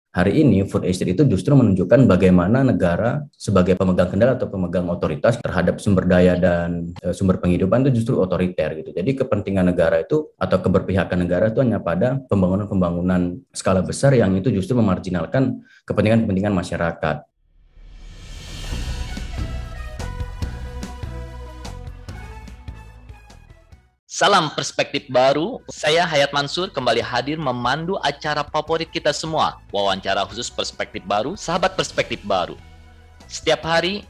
Hari ini food estate itu justru menunjukkan bagaimana negara sebagai pemegang kendali atau pemegang otoritas terhadap sumber daya dan sumber penghidupan itu justru otoriter gitu. Jadi kepentingan negara itu atau keberpihakan negara itu hanya pada pembangunan-pembangunan skala besar yang itu justru memarginalkan kepentingan-kepentingan masyarakat. Salam perspektif baru, saya Hayat Mansur kembali hadir memandu acara favorit kita semua, wawancara khusus perspektif baru, sahabat perspektif baru. Setiap hari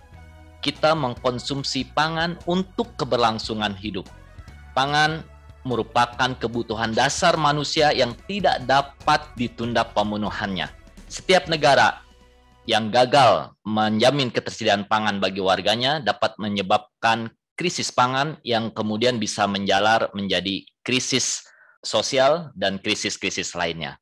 kita mengkonsumsi pangan untuk keberlangsungan hidup. Pangan merupakan kebutuhan dasar manusia yang tidak dapat ditunda pemenuhannya. Setiap negara yang gagal menjamin ketersediaan pangan bagi warganya dapat menyebabkan krisis pangan yang kemudian bisa menjalar menjadi krisis sosial dan krisis-krisis lainnya.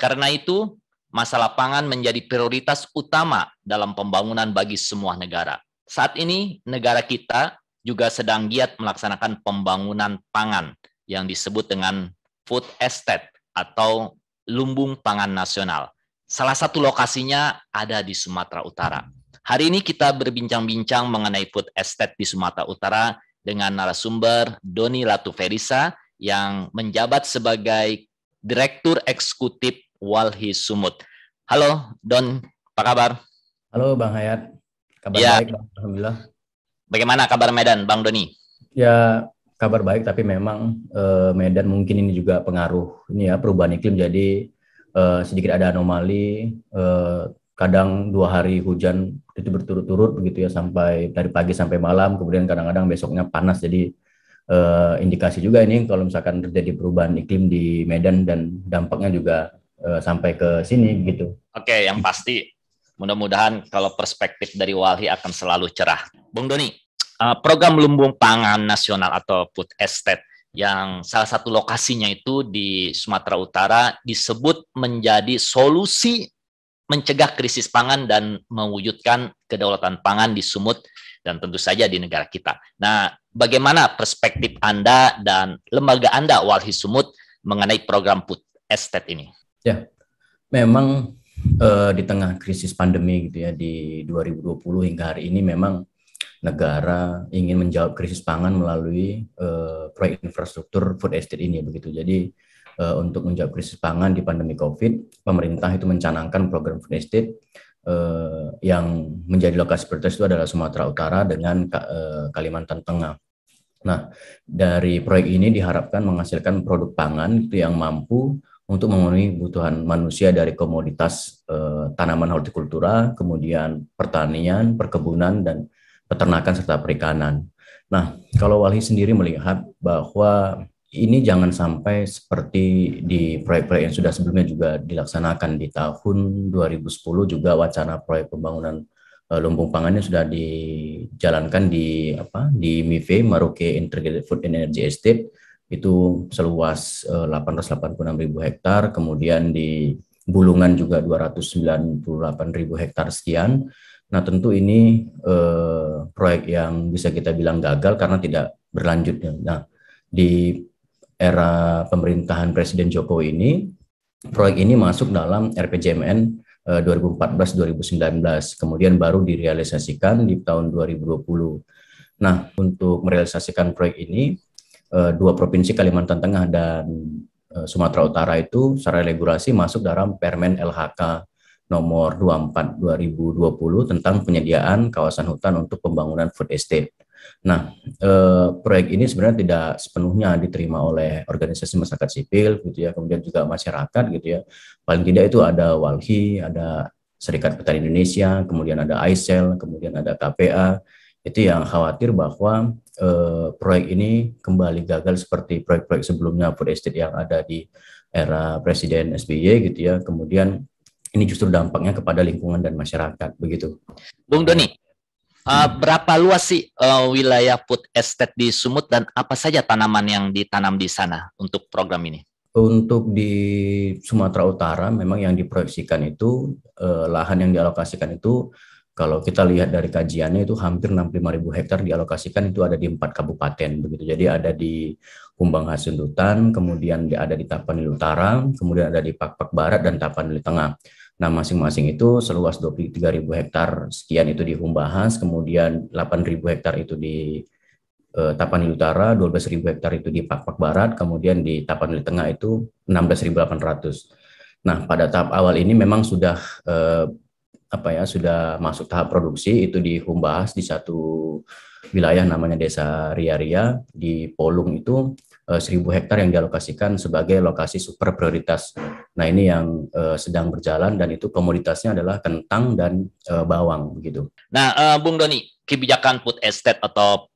Karena itu, masalah pangan menjadi prioritas utama dalam pembangunan bagi semua negara. Saat ini, negara kita juga sedang giat melaksanakan pembangunan pangan yang disebut dengan food estate atau lumbung pangan nasional. Salah satu lokasinya ada di Sumatera Utara. Hari ini kita berbincang-bincang mengenai food estate di Sumatera Utara dengan narasumber Doni Latuferisa yang menjabat sebagai Direktur Eksekutif Walhi Sumut. Halo Don, apa kabar? Halo Bang Hayat, kabar baik, Alhamdulillah. Bagaimana kabar Medan, Bang Doni? Ya, kabar baik, tapi memang Medan mungkin ini juga pengaruh ini ya perubahan iklim, jadi sedikit ada anomali. Kadang 2 hari hujan itu berturut-turut begitu ya, sampai dari pagi sampai malam, kemudian kadang-kadang besoknya panas. Jadi indikasi juga ini kalau misalkan terjadi perubahan iklim di Medan dan dampaknya juga sampai ke sini gitu. Oke, yang pasti mudah-mudahan kalau perspektif dari Walhi akan selalu cerah. Bung Doni, program lumbung pangan nasional atau food estate yang salah satu lokasinya itu di Sumatera Utara disebut menjadi solusi mencegah krisis pangan dan mewujudkan kedaulatan pangan di Sumut dan tentu saja di negara kita. Nah, bagaimana perspektif Anda dan lembaga Anda Walhi Sumut mengenai program food estate ini? Ya, memang di tengah krisis pandemi gitu ya di 2020 hingga hari ini, memang negara ingin menjawab krisis pangan melalui proyek infrastruktur food estate ini begitu. Jadi untuk menjawab krisis pangan di pandemi COVID, pemerintah itu mencanangkan program food estate yang menjadi lokasi prioritas itu adalah Sumatera Utara dengan Kalimantan Tengah. Nah, dari proyek ini diharapkan menghasilkan produk pangan itu yang mampu untuk memenuhi kebutuhan manusia dari komoditas tanaman hortikultura, kemudian pertanian, perkebunan, dan peternakan serta perikanan. Nah, kalau Walhi sendiri melihat bahwa ini jangan sampai seperti di proyek-proyek yang sudah sebelumnya juga dilaksanakan. Di tahun 2010 juga wacana proyek pembangunan lumbung pangannya sudah dijalankan di MIFE, Maroke Integrated Food and Energy Estate, itu seluas 886.000 hektar, kemudian di Bulungan juga 298.000 hektar sekian. Nah, tentu ini proyek yang bisa kita bilang gagal karena tidak berlanjut. Nah, di era pemerintahan Presiden Jokowi ini, proyek ini masuk dalam RPJMN 2014-2019, kemudian baru direalisasikan di tahun 2020. Nah, untuk merealisasikan proyek ini, 2 provinsi Kalimantan Tengah dan Sumatera Utara itu secara regulasi masuk dalam Permen LHK nomor 24 2020 tentang penyediaan kawasan hutan untuk pembangunan food estate. Nah, proyek ini sebenarnya tidak sepenuhnya diterima oleh organisasi masyarakat sipil gitu ya, kemudian juga masyarakat gitu ya. Paling tidak itu ada Walhi, ada Serikat Petani Indonesia, kemudian ada AISEL, kemudian ada KPA. Itu yang khawatir bahwa proyek ini kembali gagal seperti proyek-proyek sebelumnya food estate yang ada di era Presiden SBY gitu ya. Kemudian ini justru dampaknya kepada lingkungan dan masyarakat begitu. Bung Doni, berapa luas sih wilayah food estate di Sumut dan apa saja tanaman yang ditanam di sana untuk program ini? Untuk di Sumatera Utara memang yang diproyeksikan itu lahan yang dialokasikan itu, kalau kita lihat dari kajiannya itu hampir 65.000 hektar dialokasikan, itu ada di 4 kabupaten begitu. Jadi ada di Kumbang Hasundutan, kemudian ada di Tapanuli Utara, kemudian ada di Pakpak Barat dan Tapanuli Tengah. Nah, masing-masing itu seluas 23.000 hektar sekian itu di Humbahas, kemudian 8.000 hektar itu di Tapanuli Utara, 12.000 hektar itu di Pakpak Barat, kemudian di Tapanuli Tengah itu 16.800. Nah, pada tahap awal ini memang sudah sudah masuk tahap produksi itu di Humbahas di satu wilayah namanya Desa Ria-Ria di Polung itu 1.000 hektar yang dialokasikan sebagai lokasi super prioritas. Nah, ini yang sedang berjalan dan itu komoditasnya adalah kentang dan bawang begitu. Nah, Bung Doni, kebijakan food estate atau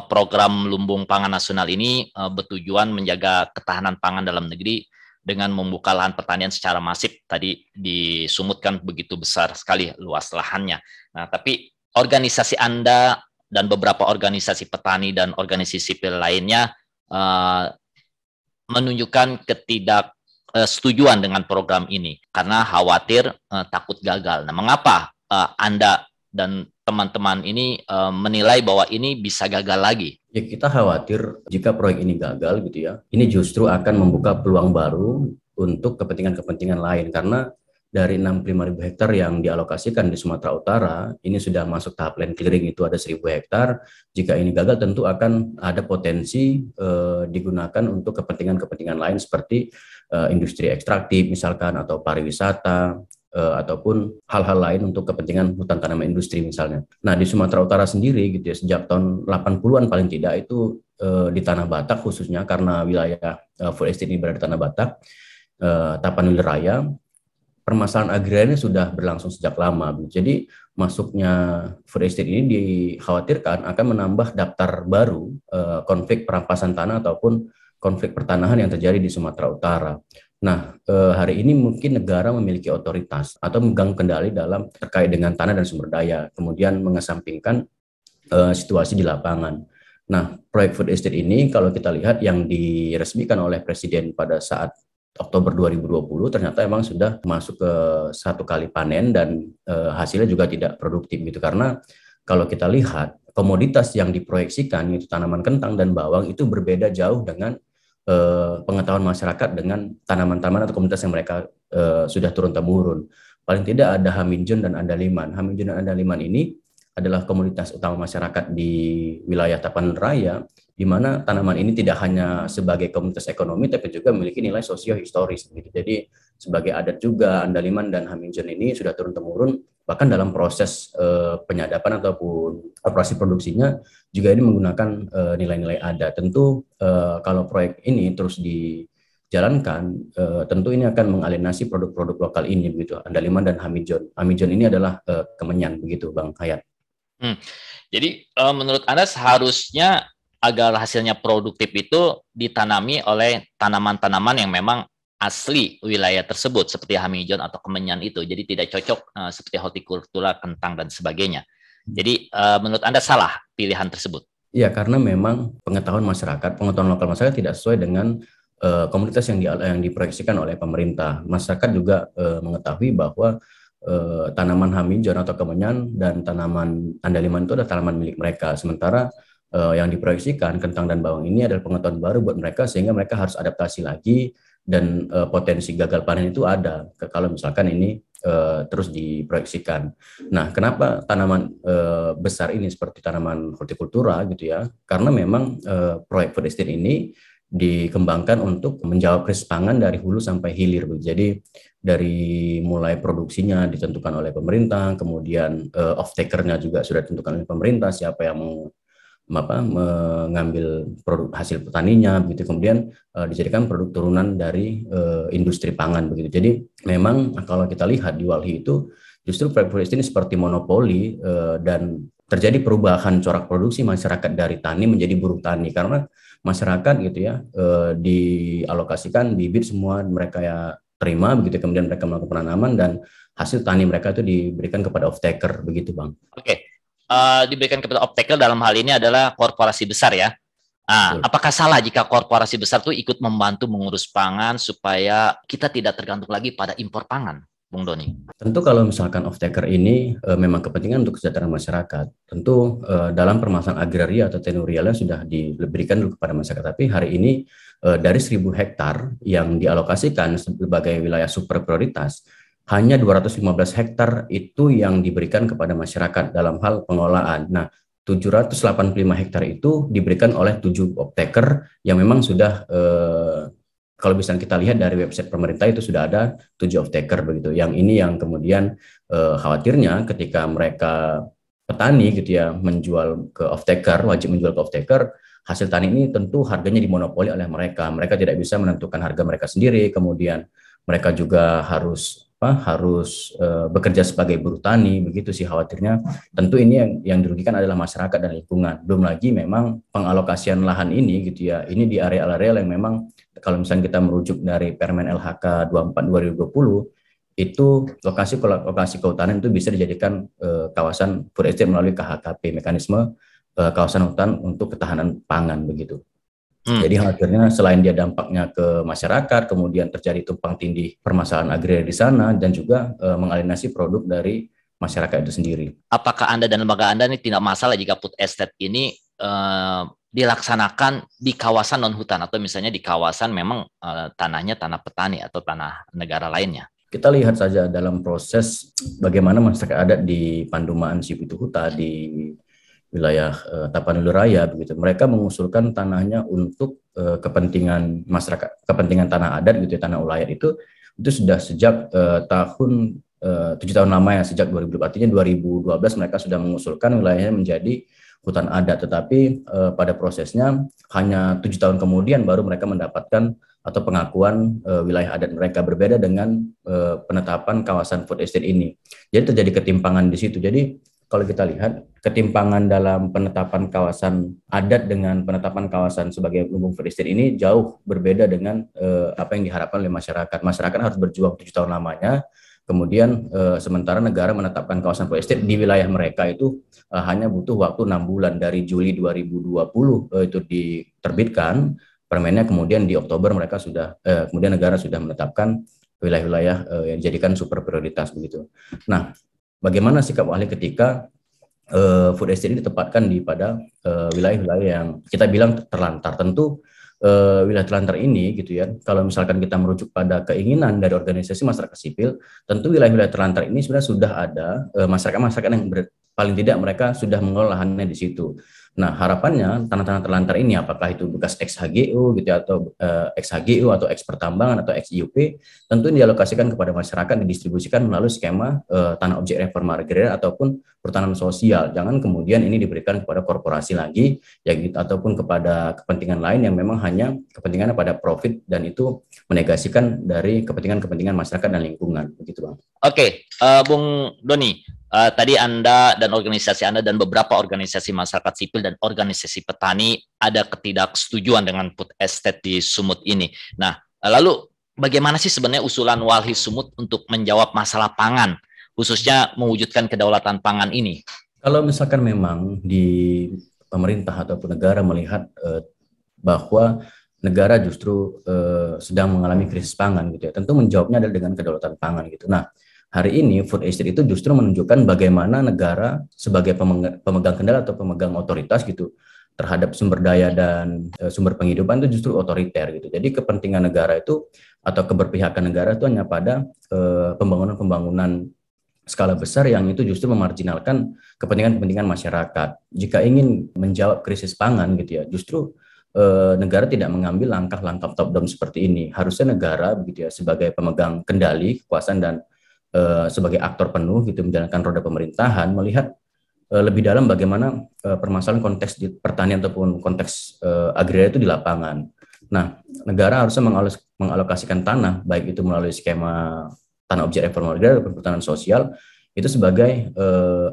program lumbung pangan nasional ini bertujuan menjaga ketahanan pangan dalam negeri dengan membuka lahan pertanian secara masif. Tadi disumutkan begitu besar sekali luas lahannya. Nah, tapi organisasi Anda dan beberapa organisasi petani dan organisasi sipil lainnya menunjukkan ketidaksetujuan dengan program ini karena khawatir takut gagal. Nah, mengapa Anda dan teman-teman ini menilai bahwa ini bisa gagal lagi? Ya, kita khawatir jika proyek ini gagal gitu ya, ini justru akan membuka peluang baru untuk kepentingan-kepentingan lain karena dari 65.000 hektar yang dialokasikan di Sumatera Utara, ini sudah masuk tahap land clearing itu ada 1.000 hektar. Jika ini gagal tentu akan ada potensi digunakan untuk kepentingan-kepentingan lain seperti industri ekstraktif misalkan atau pariwisata, ataupun hal-hal lain untuk kepentingan hutan tanaman industri misalnya. Nah, di Sumatera Utara sendiri gitu ya, sejak tahun 80-an paling tidak itu di Tanah Batak khususnya karena wilayah food estate ini berada di Tanah Batak, Tapanuli Raya, permasalahan agrarianya sudah berlangsung sejak lama. Jadi masuknya food estate ini dikhawatirkan akan menambah daftar baru konflik perampasan tanah ataupun konflik pertanahan yang terjadi di Sumatera Utara. Nah, hari ini mungkin negara memiliki otoritas atau memegang kendali dalam terkait dengan tanah dan sumber daya, kemudian mengesampingkan situasi di lapangan. Nah, proyek food estate ini kalau kita lihat yang diresmikan oleh Presiden pada saat Oktober 2020 ternyata memang sudah masuk ke satu kali panen dan hasilnya juga tidak produktif gitu karena kalau kita lihat komoditas yang diproyeksikan yaitu tanaman kentang dan bawang itu berbeda jauh dengan pengetahuan masyarakat dengan tanaman-tanaman atau komunitas yang mereka sudah turun-temurun. Paling tidak ada Haminjon dan Andaliman. Haminjon dan Andaliman ini adalah komunitas utama masyarakat di wilayah Tapanuli Raya, di mana tanaman ini tidak hanya sebagai komunitas ekonomi, tapi juga memiliki nilai sosio-historis. Gitu. Jadi sebagai adat juga, Andaliman dan Haminjon ini sudah turun-temurun, bahkan dalam proses penyadapan ataupun operasi produksinya, juga ini menggunakan nilai-nilai adat. Tentu kalau proyek ini terus dijalankan, tentu ini akan mengalienasi produk-produk lokal ini, begitu. Andaliman dan Haminjon. Haminjon ini adalah kemenyan, begitu, Bang Hayat. Jadi menurut Anda seharusnya agar hasilnya produktif itu ditanami oleh tanaman-tanaman yang memang asli wilayah tersebut seperti Haminjon atau kemenyan itu. Jadi tidak cocok seperti hortikultura, kentang dan sebagainya. Jadi menurut Anda salah pilihan tersebut? Iya, karena memang pengetahuan lokal masyarakat tidak sesuai dengan komunitas yang diproyeksikan oleh pemerintah. Masyarakat juga mengetahui bahwa tanaman Haminjon atau kemenyan dan tanaman Andaliman itu adalah tanaman milik mereka. Sementara yang diproyeksikan kentang dan bawang ini adalah pengetahuan baru buat mereka sehingga mereka harus adaptasi lagi dan potensi gagal panen itu ada kalau misalkan ini terus diproyeksikan. Nah, kenapa tanaman besar ini seperti tanaman hortikultura gitu ya? Karena memang proyek food estate ini dikembangkan untuk menjawab krisis pangan dari hulu sampai hilir. Jadi dari mulai produksinya ditentukan oleh pemerintah, kemudian off-taker-nya juga sudah ditentukan oleh pemerintah, siapa yang mengambil produk hasil petaninya, begitu. Kemudian dijadikan produk turunan dari industri pangan, begitu. Jadi memang kalau kita lihat di Walhi itu justru proyek food estate ini seperti monopoli dan terjadi perubahan corak produksi masyarakat dari tani menjadi buruh tani karena masyarakat gitu ya dialokasikan bibit semua mereka ya terima begitu, kemudian mereka melakukan penanaman dan hasil tani mereka itu diberikan kepada off-taker begitu, Bang. Oke. Diberikan kepada off-taker dalam hal ini adalah korporasi besar ya. Apakah salah jika korporasi besar itu ikut membantu mengurus pangan supaya kita tidak tergantung lagi pada impor pangan, Bung Doni? Tentu kalau misalkan off-taker ini memang kepentingan untuk kesejahteraan masyarakat, tentu dalam permasalahan agraria atau tenurialnya sudah diberikan dulu kepada masyarakat. Tapi hari ini dari 1.000 hektar yang dialokasikan sebagai wilayah super prioritas, hanya 215 hektar itu yang diberikan kepada masyarakat dalam hal pengelolaan. Nah, 785 hektar itu diberikan oleh 7 off-taker yang memang sudah kalau misalnya kita lihat dari website pemerintah itu sudah ada 7 off-taker begitu. Yang ini yang kemudian khawatirnya ketika mereka petani gitu ya menjual ke off-taker, wajib menjual ke off-taker, hasil tani ini tentu harganya dimonopoli oleh mereka. Mereka tidak bisa menentukan harga mereka sendiri, kemudian mereka juga harus bekerja sebagai buruh tani, begitu sih khawatirnya. Tentu ini yang dirugikan adalah masyarakat dan lingkungan. Belum lagi memang pengalokasian lahan ini gitu ya, ini di area-area yang memang kalau misalnya kita merujuk dari Permen LHK 24 2020 itu lokasi kehutanan itu bisa dijadikan kawasan food estate melalui KHKP, mekanisme kawasan hutan untuk ketahanan pangan begitu. Jadi khawatirnya selain dia dampaknya ke masyarakat, kemudian terjadi tumpang tindih permasalahan agraria di sana dan juga mengalienasi produk dari masyarakat itu sendiri. Apakah Anda dan lembaga Anda ini tidak masalah jika food estate ini dilaksanakan di kawasan non hutan atau misalnya di kawasan memang tanahnya tanah petani atau tanah negara lainnya? Kita lihat saja dalam proses bagaimana masyarakat adat di Pandumaan Sipituhuta di wilayah Tapanuli Raya begitu. Mereka mengusulkan tanahnya untuk kepentingan masyarakat, kepentingan tanah adat gitu ya, tanah ulayat itu sudah sejak tahun 7 tahun lama ya, sejak 2000, artinya 2012 mereka sudah mengusulkan wilayahnya menjadi hutan adat, tetapi pada prosesnya hanya 7 tahun kemudian baru mereka mendapatkan atau pengakuan wilayah adat mereka. Berbeda dengan penetapan kawasan food estate ini. Jadi terjadi ketimpangan di situ. Jadi kalau kita lihat ketimpangan dalam penetapan kawasan adat dengan penetapan kawasan sebagai lumbung food estate ini jauh berbeda dengan apa yang diharapkan oleh masyarakat. Masyarakat harus berjuang 7 tahun lamanya, kemudian sementara negara menetapkan kawasan food estate di wilayah mereka itu hanya butuh waktu 6 bulan dari Juli 2020 itu diterbitkan permennya, kemudian di Oktober mereka sudah kemudian negara sudah menetapkan wilayah-wilayah yang dijadikan super prioritas begitu. Nah, bagaimana sikap ahli ketika food estate ini ditempatkan pada wilayah-wilayah yang kita bilang terlantar? Tentu wilayah terlantar ini gitu ya, kalau misalkan kita merujuk pada keinginan dari organisasi masyarakat sipil, tentu wilayah-wilayah terlantar ini sebenarnya sudah ada masyarakat-masyarakat yang paling tidak mereka sudah mengelola lahannya di situ. Nah, harapannya tanah-tanah terlantar ini apakah itu bekas ex-HGU gitu ya, atau ex-HGU atau ex-pertambangan atau ex-IUP, tentu dialokasikan kepada masyarakat, didistribusikan melalui skema tanah objek reforma agraria ataupun perhutanan sosial. Jangan kemudian ini diberikan kepada korporasi lagi ya gitu, ataupun kepada kepentingan lain yang memang hanya kepentingannya pada profit dan itu menegasikan dari kepentingan-kepentingan masyarakat dan lingkungan begitu, Bang. Oke, Bung Doni, tadi Anda dan organisasi Anda dan beberapa organisasi masyarakat sipil dan organisasi petani ada ketidaksetujuan dengan food estate di Sumut ini. Nah, lalu bagaimana sih sebenarnya usulan Walhi Sumut untuk menjawab masalah pangan, khususnya mewujudkan kedaulatan pangan ini? Kalau misalkan memang di pemerintah ataupun negara melihat bahwa negara justru sedang mengalami krisis pangan gitu ya, tentu menjawabnya adalah dengan kedaulatan pangan gitu. Nah, hari ini food estate itu justru menunjukkan bagaimana negara sebagai pemegang kendali atau pemegang otoritas gitu terhadap sumber daya dan sumber penghidupan itu justru otoriter gitu. Jadi kepentingan negara itu atau keberpihakan negara itu hanya pada pembangunan skala besar yang itu justru memarginalkan kepentingan-kepentingan masyarakat. Jika ingin menjawab krisis pangan gitu ya, justru negara tidak mengambil langkah-langkah top down seperti ini. Harusnya negara begitu ya sebagai pemegang kendali kekuasaan dan sebagai aktor penuh gitu menjalankan roda pemerintahan, melihat lebih dalam bagaimana permasalahan konteks di pertanian ataupun konteks agraria itu di lapangan. Nah, negara harusnya mengalokasikan tanah baik itu melalui skema tanah objek reforma agraria ataupun perhutanan sosial itu sebagai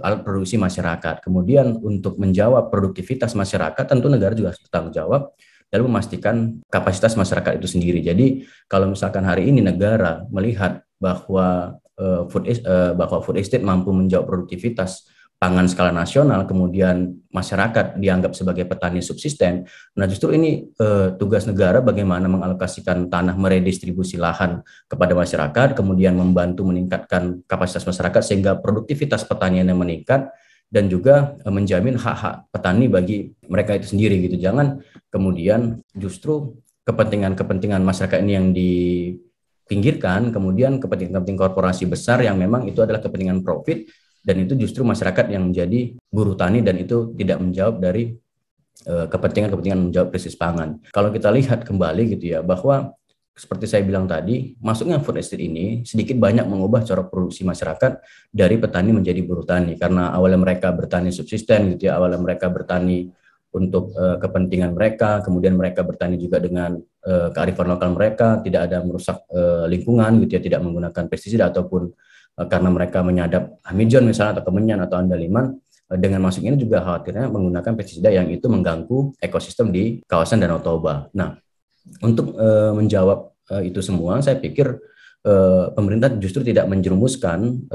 alat produksi masyarakat. Kemudian untuk menjawab produktivitas masyarakat, tentu negara juga harus bertanggung jawab dalam memastikan kapasitas masyarakat itu sendiri. Jadi kalau misalkan hari ini negara melihat bahwa food estate mampu menjawab produktivitas pangan skala nasional, kemudian masyarakat dianggap sebagai petani subsisten. Nah, justru ini tugas negara bagaimana mengalokasikan tanah, meredistribusi lahan kepada masyarakat, kemudian membantu meningkatkan kapasitas masyarakat sehingga produktivitas pertanian yang meningkat dan juga menjamin hak-hak petani bagi mereka itu sendiri gitu. Jangan kemudian justru kepentingan-kepentingan masyarakat ini yang dipinggirkan, kemudian kepentingan-kepentingan korporasi besar yang memang itu adalah kepentingan profit, dan itu justru masyarakat yang menjadi buruh tani, dan itu tidak menjawab dari kepentingan-kepentingan menjawab krisis pangan. Kalau kita lihat kembali gitu ya, bahwa seperti saya bilang tadi, masuknya food estate ini sedikit banyak mengubah cara produksi masyarakat dari petani menjadi buruh tani. Karena awalnya mereka bertani subsisten gitu ya, awalnya mereka bertani untuk kepentingan mereka, kemudian mereka bertani juga dengan kearifan lokal mereka, tidak ada merusak lingkungan gitu ya, tidak menggunakan pestisida ataupun karena mereka menyadap hamijon misalnya atau kemenyan atau andaliman. Dengan masuk ini juga khawatirnya menggunakan pestisida yang itu mengganggu ekosistem di kawasan Danau Toba. Nah, untuk menjawab itu semua, saya pikir pemerintah justru tidak menjerumuskan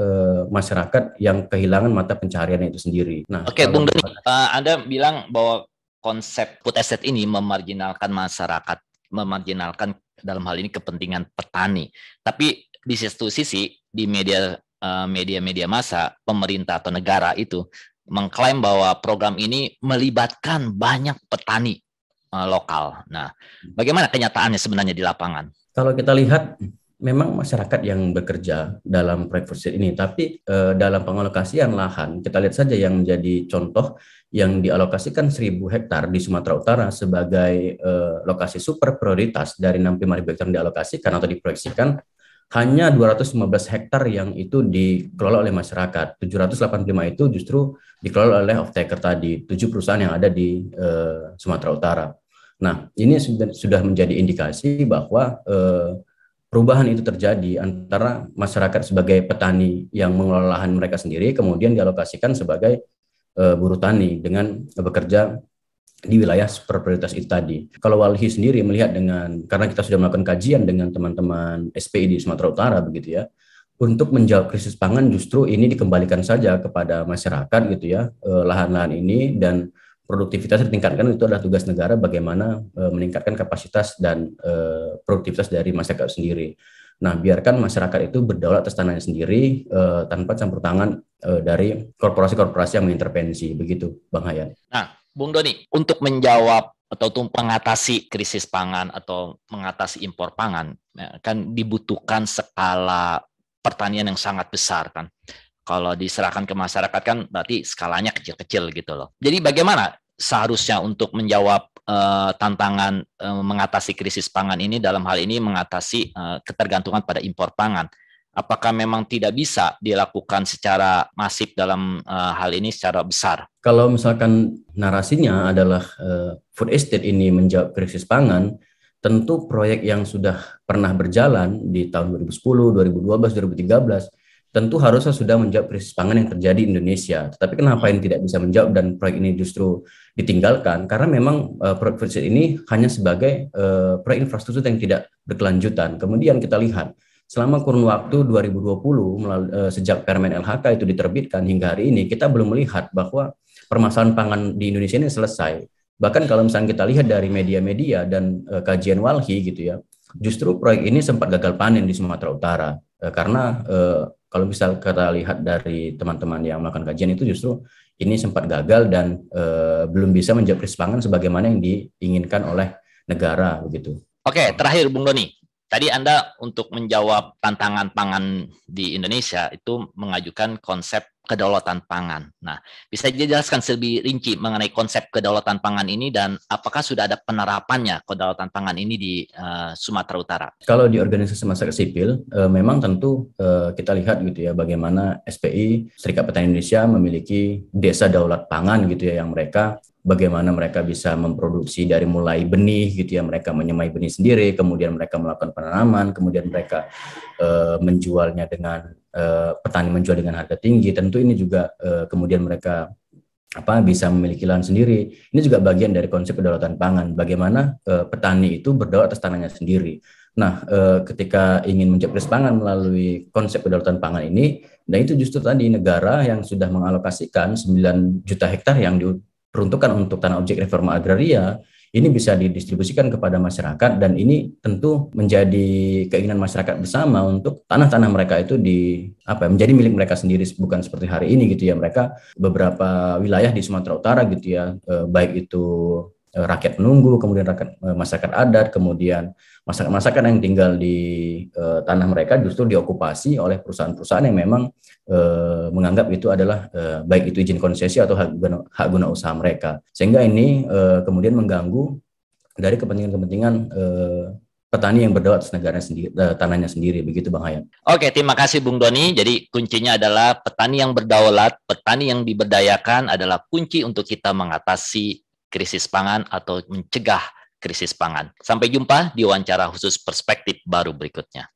masyarakat yang kehilangan mata pencaharian itu sendiri. Nah, Oke, Bung Doni, Anda bilang bahwa konsep food estate ini memarginalkan masyarakat, memarginalkan dalam hal ini kepentingan petani. Tapi di satu sisi di media massa, pemerintah atau negara itu mengklaim bahwa program ini melibatkan banyak petani lokal. Nah, bagaimana kenyataannya sebenarnya di lapangan? Kalau kita lihat, memang masyarakat yang bekerja dalam proyek food estate ini, tapi dalam pengalokasian lahan, kita lihat saja yang menjadi contoh, yang dialokasikan 1.000 hektar di Sumatera Utara sebagai lokasi super prioritas dari 65.000 hektar yang dialokasikan atau diproyeksikan, hanya 215 hektar yang itu dikelola oleh masyarakat. 785 itu justru dikelola oleh off-taker tadi, 7 perusahaan yang ada di Sumatera Utara. Nah, ini sudah menjadi indikasi bahwa perubahan itu terjadi antara masyarakat sebagai petani yang mengelola lahan mereka sendiri, kemudian dialokasikan sebagai buruh tani dengan bekerja di wilayah super prioritas itu tadi. Kalau Walhi sendiri melihat karena kita sudah melakukan kajian dengan teman-teman SPI di Sumatera Utara begitu ya, untuk menjawab krisis pangan justru ini dikembalikan saja kepada masyarakat gitu ya, lahan-lahan ini, dan produktivitas ditingkatkan, itu adalah tugas negara bagaimana meningkatkan kapasitas dan produktivitas dari masyarakat sendiri. Nah, biarkan masyarakat itu berdaulat atas tanahnya sendiri tanpa campur tangan dari korporasi-korporasi yang mengintervensi, begitu Bang Hayat. Nah, Bung Doni, untuk menjawab atau untuk mengatasi krisis pangan atau mengatasi impor pangan, kan dibutuhkan skala pertanian yang sangat besar kan. Kalau diserahkan ke masyarakat kan berarti skalanya kecil-kecil gitu loh. Jadi bagaimana seharusnya untuk menjawab tantangan mengatasi krisis pangan ini, dalam hal ini mengatasi ketergantungan pada impor pangan? Apakah memang tidak bisa dilakukan secara masif dalam hal ini secara besar? Kalau misalkan narasinya adalah food estate ini menjawab krisis pangan, tentu proyek yang sudah pernah berjalan di tahun 2010, 2012, 2013, tentu harusnya sudah menjawab krisis pangan yang terjadi di Indonesia. Tetapi kenapa ini tidak bisa menjawab dan proyek ini justru ditinggalkan? Karena memang proyek food estate ini hanya sebagai proyek infrastruktur yang tidak berkelanjutan. Kemudian kita lihat, selama kurun waktu 2020 sejak Permen LHK itu diterbitkan hingga hari ini, kita belum melihat bahwa permasalahan pangan di Indonesia ini selesai. Bahkan kalau misalnya kita lihat dari media-media dan kajian Walhi gitu ya, justru proyek ini sempat gagal panen di Sumatera Utara karena kalau misal kita lihat dari teman-teman yang melakukan kajian itu justru ini sempat gagal dan belum bisa menjawab krisis pangan sebagaimana yang diinginkan oleh negara begitu. Oke, terakhir Bung Doni. Tadi Anda untuk menjawab tantangan pangan di Indonesia itu mengajukan konsep kedaulatan pangan. Nah, bisa dijelaskan lebih rinci mengenai konsep kedaulatan pangan ini dan apakah sudah ada penerapannya kedaulatan pangan ini di Sumatera Utara? Kalau di organisasi masyarakat sipil, memang tentu kita lihat gitu ya bagaimana SPI, Serikat Petani Indonesia, memiliki desa daulat pangan gitu ya, yang bagaimana mereka bisa memproduksi dari mulai benih gitu ya, mereka menyemai benih sendiri, kemudian mereka melakukan penanaman, kemudian mereka menjualnya dengan petani menjual dengan harga tinggi. Tentu ini juga kemudian mereka bisa memiliki lahan sendiri. Ini juga bagian dari konsep kedaulatan pangan, bagaimana petani itu berdaulat atas tanahnya sendiri. Nah, ketika ingin mencapai krisis pangan melalui konsep kedaulatan pangan ini, dan itu justru tadi negara yang sudah mengalokasikan 9 juta hektar yang diperuntukkan untuk tanah objek reforma agraria, ini bisa didistribusikan kepada masyarakat, dan ini tentu menjadi keinginan masyarakat bersama untuk tanah-tanah mereka itu menjadi milik mereka sendiri, bukan seperti hari ini gitu ya, mereka beberapa wilayah di Sumatera Utara gitu ya, baik itu rakyat penunggu, kemudian masyarakat adat, kemudian masyarakat yang tinggal di tanah mereka justru diokupasi oleh perusahaan-perusahaan yang memang menganggap itu adalah baik itu izin konsesi atau hak guna usaha mereka. Sehingga ini kemudian mengganggu dari kepentingan-kepentingan petani yang berdaulat atas negaranya sendiri, tanahnya sendiri, begitu Bang Hayat. Oke, terima kasih Bung Doni. Jadi kuncinya adalah petani yang berdaulat, petani yang diberdayakan adalah kunci untuk kita mengatasi krisis pangan atau mencegah krisis pangan. Sampai jumpa di wawancara khusus perspektif baru berikutnya.